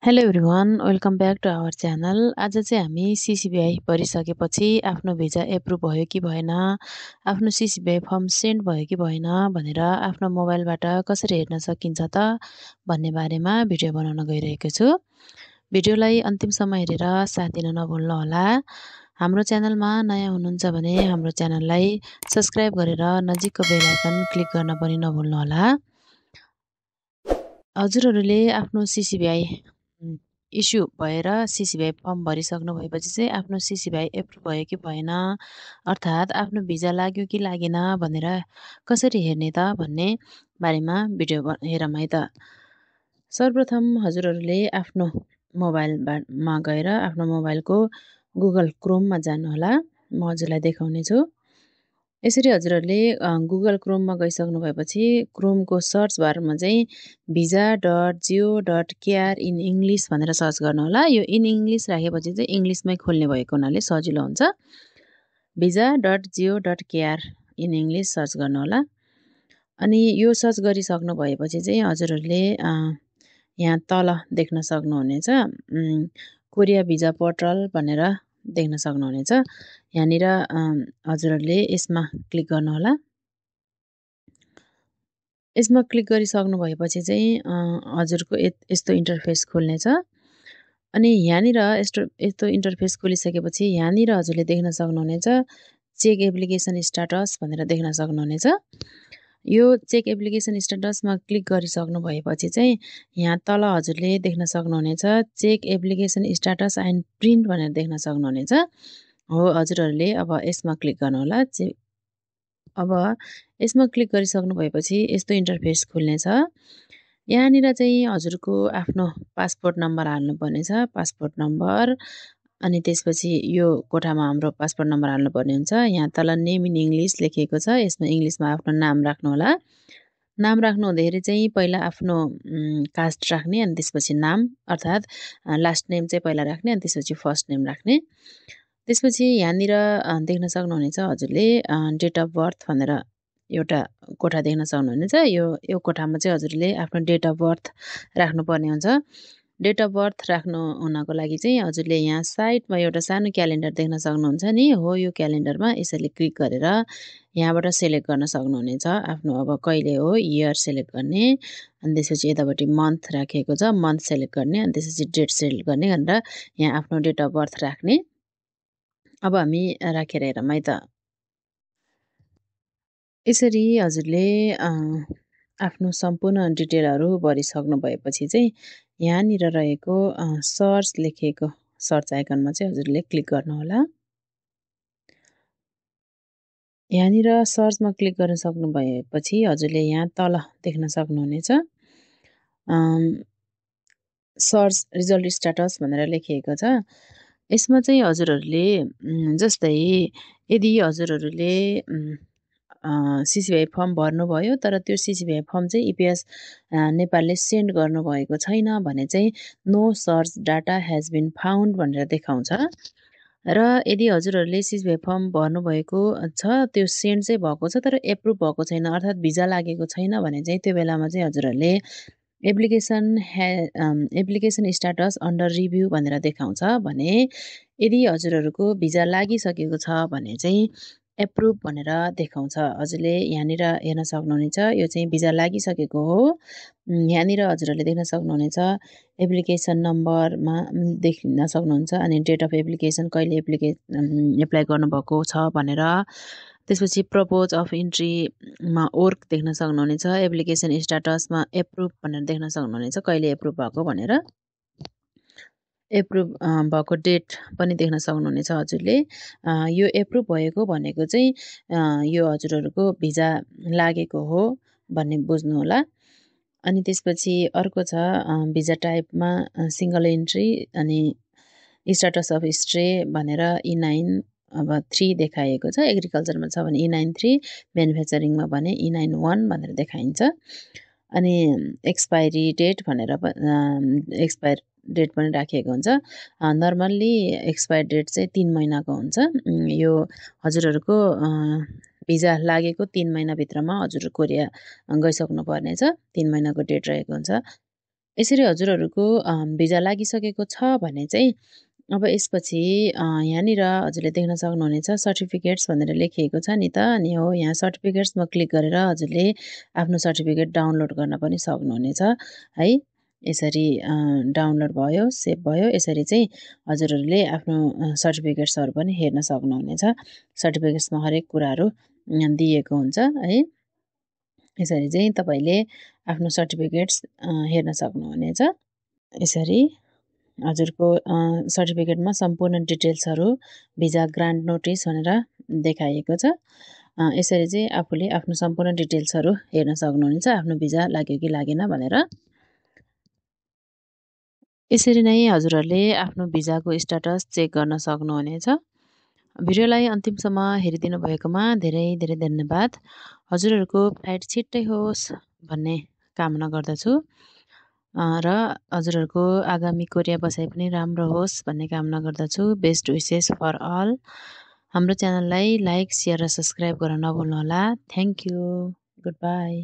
Hello everyone welcome back to our channel. आज चाहिँ हामी सिसिबिआई भरिसकेपछि आफ्नो भिजा एप्रुभ भयो कि भएन, आफ्नो सिसिबिआई फर्म सेन्ड भयो कि भएन भनेर आफ्नो मोबाइलबाट कसरी हेर्न सकिन्छ त भन्ने बारेमा भिडियो बनाउन गइरहेको छु। भिडियोलाई अन्तिमसम्म हेरेर साथ दिन नभुल्नुहोला। हाम्रो च्यानलमा नयाँ हुनुहुन्छ भने हाम्रो च्यानललाई सब्स्क्राइब गरेर नजिकको बेल आइकन क्लिक गर्न पनि नभुल्नुहोला। हजुरहरूले आफ्नो सिसिबिआई इस्यु भएर सिसिबिआई फर्म भरिसक्नु भएपछि चाहिँ आफ्नो सिसिबिआई एप्रुभ भयो कि भएन, अर्थात् आफ्नो भिजा लाग्यो कि लागेन भनेर कसरी हेर्ने त भन्ने बारेमा भिडियो हेरौँ है त। सर्वप्रथम हजुरहरूले आफ्नो मोबाइलमा गएर आफ्नो मोबाइलको गुगल क्रोममा जानुहोला। म हजुरलाई देखाउने छु। यसरी हजुरहरूले गुगल क्रोममा गइसक्नु भएपछि क्रोमको सर्च बारमा चाहिँ visa.go.kr इन इङ्ग्लिस भनेर सर्च गर्नुहोला। यो इन इङ्ग्लिस राखेपछि चाहिँ इङ्ग्लिसमै खोल्ने भएको हुनाले सजिलो हुन्छ। visa.go.kr इन इङ्ग्लिस सर्च गर्नुहोला। अनि यो सर्च गरिसक्नु भएपछि चाहिँ हजुरहरूले यहाँ तल देख्न सक्नुहुनेछ कोरिया भिजा पोर्टल भनेर देख्न सक्नुहुनेछ। यहाँनिर हजुरहरूले यसमा क्लिक गर्नुहोला। यसमा क्लिक गरिसक्नु भएपछि चाहिँ हजुरको यस्तो इन्टरफेस खुल्नेछ। अनि यहाँनिर यस्तो इन्टरफेस खुलिसकेपछि यहाँनिर हजुरले देख्न सक्नुहुनेछ चेक एप्लिकेसन स्ट्याटस भनेर देख्न सक्नुहुनेछ। यो चेक एप्लिकेसन स्ट्याटसमा क्लिक गरिसक्नु भएपछि चाहिँ यहाँ तल हजुरले देख्न सक्नुहुनेछ check application status and print भनेर देख्न सक्नुहुनेछ। हो हजुरहरूले अब यसमा क्लिक गर्नुहोला। अब यसमा क्लिक गरिसक्नु भएपछि यस्तो इन्टरफेस खुल्नेछ। यहाँनिर चाहिँ हजुरको आफ्नो पासपोर्ट नम्बर हाल्नुपर्नेछ, पासपोर्ट नम्बर। अनि त्यसपछि यो कोठामा हाम्रो पासपोर्ट नम्बर हाल्नुपर्ने हुन्छ। यहाँ तल नेम इन इङ्ग्लिस लेखिएको छ, यसमा इङ्ग्लिसमा आफ्नो नाम राख्नुहोला। नाम राख्नु हुँदाखेरि चाहिँ पहिला आफ्नो कास्ट राख्ने, अनि त्यसपछि नाम, अर्थात् लास्ट नेम चाहिँ पहिला राख्ने, अनि त्यसपछि फर्स्ट नेम राख्ने। त्यसपछि यहाँनिर देख्न सक्नुहुनेछ हजुरले डेट अफ बर्थ भनेर एउटा कोठा देख्न सक्नुहुनेछ। यो कोठामा चाहिँ हजुरले आफ्नो डेट अफ बर्थ राख्नुपर्ने हुन्छ। डेट अफ बर्थ राख्नु हुनको लागि चाहिँ हजुरले यहाँ साइडमा एउटा सानो क्यालेन्डर देख्न सक्नुहुन्छ नि, हो यो क्यालेन्डरमा यसरी क्लिक गरेर यहाँबाट सेलेक्ट गर्न सक्नुहुनेछ आफ्नो अब कहिले हो इयर सेलेक्ट गर्ने, अनि त्यसपछि यतापट्टि मन्थ राखेको छ, मन्थ सेलेक्ट गर्ने, अनि त्यसपछि डेट सेलेक्ट गर्ने भनेर यहाँ आफ्नो डेट अफ बर्थ राख्ने। अब हामी राखेर हेरौँ है त। यसरी हजुरले आफ्नो सम्पूर्ण डिटेलहरू भरिसक्नु भएपछि चाहिँ यहाँनिर रहेको सर्च लेखिएको सर्च आइकनमा चाहिँ हजुरले क्लिक गर्नुहोला। यहाँनिर सर्चमा क्लिक गर्न सक्नु भएपछि हजुरले यहाँ तल देख्न सक्नुहुनेछ सर्च रिजल्ट स्ट्याटस भनेर लेखिएको छ। यसमा चाहिँ हजुरहरूले जस्तै यदि हजुरहरूले सिसिबिआई फर्म भर्नुभयो तर त्यो सिसिबिआई फर्म चाहिँ इपिएस नेपालले सेन्ड गर्नुभएको छैन भने चाहिँ no search data has been found भनेर देखाउँछ। र यदि हजुरहरूले सिसिबिआई फर्म भर्नुभएको छ, त्यो सेन्ड चाहिँ भएको छ तर एप्रुभ भएको छैन, अर्थात् भिजा लागेको छैन भने चाहिँ त्यो बेलामा चाहिँ हजुरहरूले एप्लिकेसन स्ट्याटस अन्डर रिभ्यू भनेर देखाउँछ। भने यदि हजुरहरूको भिजा लागिसकेको छ भने चाहिँ एप्रुभ भनेर देखाउँछ। हजुरले यहाँनिर हेर्न सक्नुहुनेछ यो चाहिँ भिजा लागिसकेको हो। यहाँनिर हजुरहरूले देख्न सक्नुहुनेछ एप्लिकेसन नम्बरमा देख्न सक्नुहुन्छ, अनि डेट अफ एप्लिकेसन कहिले एप्लाई गर्नुभएको छ भनेर। त्यसपछि प्रपोज अफ इन्ट्रीमा वर्क देख्न सक्नुहुनेछ, एप्लिकेसन स्ट्याटसमा एप्रुभ भनेर देख्न सक्नुहुनेछ कहिले एप्रुभ भएको भनेर। एप्रुभ भएको डेट पनि देख्न सक्नुहुनेछ हजुरले। यो एप्रुभ भएको भनेको चाहिँ यो हजुरहरूको भिजा लागेको हो भन्ने बुझ्नु होला। अनि त्यसपछि अर्को छ भिजा टाइपमा सिङ्गल इन्ट्री, अनि स्ट्याटस अफ स्टे भनेर E9 अब 3 देखाएको छ। एग्रिकल्चरमा छ भने E9-3, म्यानुफ्याक्चरिङमा भने E9-1 भनेर देखाइन्छ। अनि एक्सपायरी डेट भनेर एक्सपायर डेट पनि राखिएको हुन्छ। नर्मल्ली एक्सपायर डेट चाहिँ 3 महिनाको हुन्छ। यो हजुरहरूको भिजा लागेको 3 महिनाभित्रमा हजुर कोरिया गइसक्नु पर्नेछ, 3 महिनाको डेट रहेको हुन्छ। यसरी हजुरहरूको भिजा लागिसकेको छ भने चाहिँ अब यसपछि यहाँनिर हजुरले देख्न सक्नुहुनेछ सर्टिफिकेट्स भनेर लेखिएको छ नि त। अनि हो यहाँ सर्टिफिकेट्समा क्लिक गरेर हजुरले आफ्नो सर्टिफिकेट डाउनलोड गर्न पनि सक्नुहुनेछ है। यसरी डाउनलोड भयो, सेभ भयो। यसरी चाहिँ हजुरहरूले आफ्नो सर्टिफिकेट्सहरू पनि हेर्न सक्नुहुनेछ। सर्टिफिकेट्समा हरेक कुराहरू दिएको हुन्छ है। यसरी चाहिँ तपाईँले आफ्नो सर्टिफिकेट्स हेर्न सक्नुहुनेछ। यसरी हजुरको सर्टिफिकेटमा सम्पूर्ण डिटेल्सहरू भिजा ग्रान्ट नोटिस भनेर देखाइएको छ। यसरी चाहिँ आफूले आफ्नो सम्पूर्ण डिटेल्सहरू हेर्न सक्नुहुनेछ आफ्नो भिजा लाग्यो कि लागेन भनेर। यसरी नै हजुरहरूले आफ्नो भिजाको स्ट्याटस चेक गर्न सक्नुहुनेछ। भिडियोलाई अन्तिमसम्म हेरिदिनु भएकोमा धेरै धेरै धन्यवाद। हजुरहरूको फ्लाइट छिट्टै होस् भन्ने कामना गर्दछु र हजुरहरूको आगामी कोरिया बसाइ पनि राम्रो होस् भन्ने कामना गर्दछु। Best wishes for all. हाम्रो च्यानललाई लाइक, सेयर र सब्सक्राइब गर्न नभुल्नुहोला। Thank you. Good by.